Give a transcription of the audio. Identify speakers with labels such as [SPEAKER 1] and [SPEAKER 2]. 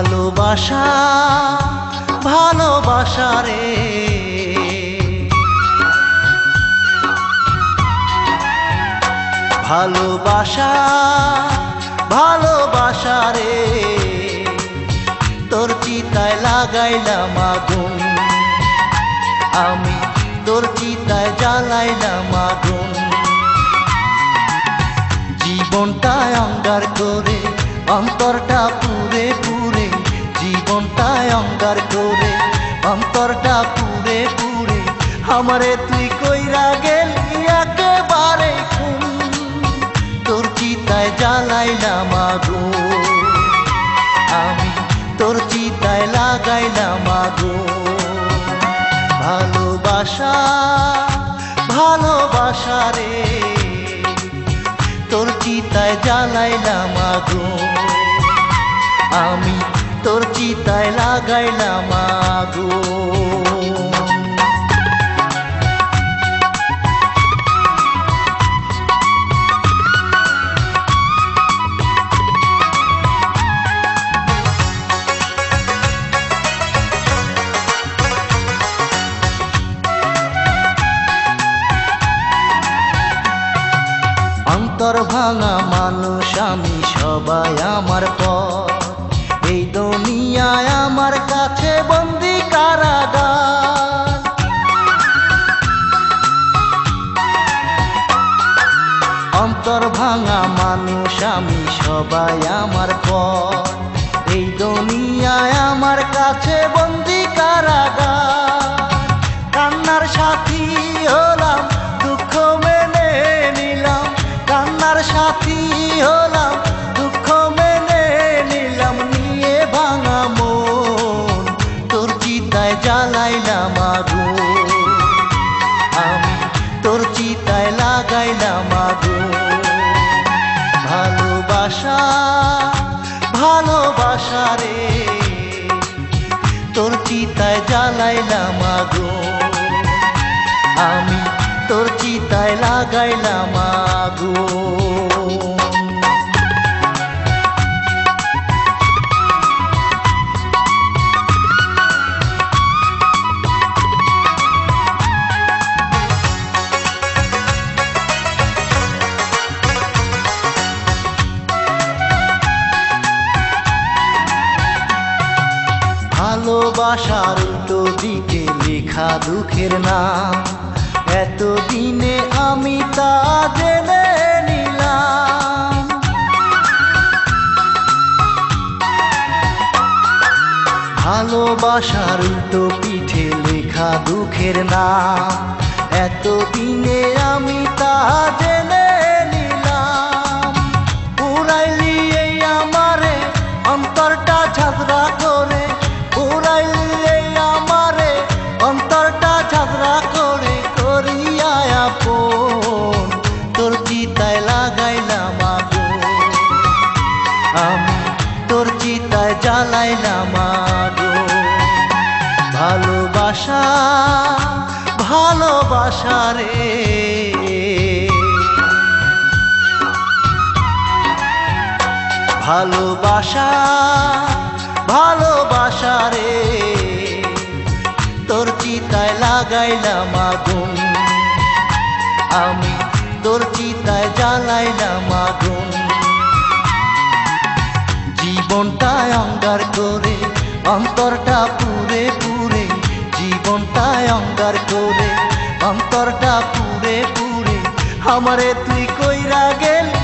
[SPEAKER 1] ভালোবাসা ভালোবাসা রে, ভালোবাসা ভালোবাসা রে, তোর চিতায় লাগাইলাম আগুন, আমি তোর চিতায় জ্বালাইলাম আগুন। জীবনটায় অঙ্গার করে অন্তরটা পুরে পুরে, জীবনটায় অঙ্গার করে অন্তরটা পুরে পুরে, আমারে তুই কইরা গেলি একেবারে খুন, তোর চিতায় জ্বালাইলাম আগুন, আমি তোর চিতায় লাগাইলাম আগুন। ভালোবাসা ভালোবাসা রে, তোর চিতায় জ্বালাইলাম আগুন, আমি তোর চিতায় লাগাইলাম আগুন। অন্তর ভাঙা মানুষ আমি সবাই আমার পর, এই দুনিয়ায় আমার কাছে বন্দি কারাগার। অন্তর ভাঙা মানুষ আমি সবাই আমার পর, এই দুনিয়ায় আমার কাছে বন্দি কারাগার। কান্নার সাথী হলাম দুঃখ মেনে নিলাম, কান্নার সাথী হলাম দুঃখ মেনে নিলাম, নিয়ে ভাঙা মন তোর চিতায় জ্বালাইলাম আগুন, আমি তোর চিতায় লাগাইলাম আগুন। ভালোবাসা ভালোবাসা রে, তোর চিতায় জ্বালাইলাম আগুন, আমি তোর চিতায় লাগাইলাম আগুন। ভালোবাসার উল্টো দিকে লেখা দুঃখের নাম, এতদিনে আমি তা জেনে নিলাম। ভালোবাসার উল্টো পিঠে লেখা দুঃখের নাম, এতদিনে আমি তা জেনে নিলাম। পুরাইলি এই আমারে অন্তরটা ঝগড়া করে, পুরাইলি এই আমারে অন্তরটা ঝগড়া করে, করিয়া আপন তোর চিতায় লাগাইলাম আগুন, আমি তোর চিতায় জ্বালাইলাম আগুন। ভালোবাসা ভালোবাসা রে, ভালোবাসা ভালোবাসা রে, তোর চিতায় লাগাইলাম আগুন, আমি তোর চিতায় জ্বালাইলাম আগুন। জীবনটায় অঙ্গার করে অন্তরটা পুরে পুরে, জীবনটায় অঙ্গার করে অন্তরটা পুরে পুরে, আমারে তুই কইরা গেলি